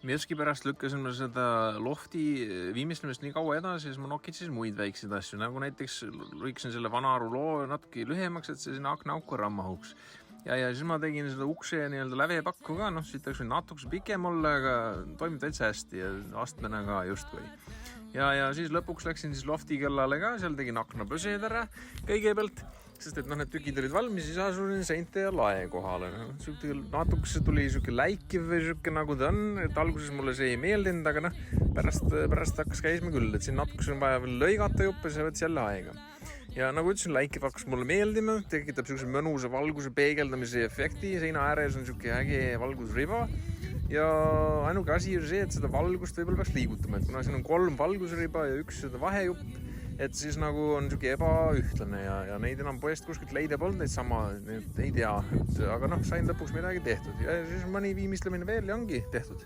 Miskipärast lükkasin ma seda lofti viimistlemist nii kaua edasi, siis ma nokitsin muid väikseid asju, nagu näiteks lõikasin selle vana ruloo natuke lühemaks, et see sinna aknaauku mahuks. Ja siis ma tegin seda ukse nii-öelda lävepakku ka, siit oleks natukese pikem olla, aga toimib täitsa hästi ja astmena ka justkui. Ja siis lõpuks läksin siis lofti kellale ka, seal tegin aknapõsed ära kõigepealt, sest et need tükid olid valmis, siis asusin seinte ja lae kohale. Natukese tuli siuke läikiv või siuke nagu ta on, et alguses mulle see ei meeldinud, aga pärast hakkas käisma küll, et siin natukese on vaja veel lõigata juppe, see võttis jälle aega. Ja nagu ütlesin, läikiv hakkas mulle meeldima, tekitab siukse mõnusa valguse peegeldamise efekti, seina ääres on siuke äge valgusriba. Ja ainuke asi on see, et seda valgust võib-olla peaks liigutama, et kuna siin on 3 valgusriba ja 1 seda vahejupp, et siis nagu on siuke ebaühtlane ja neid enam poest kuskilt leida polnud, neid sama, ei tea, aga sain lõpuks midagi tehtud ja siis mõni viimistlemine veel ja ongi tehtud.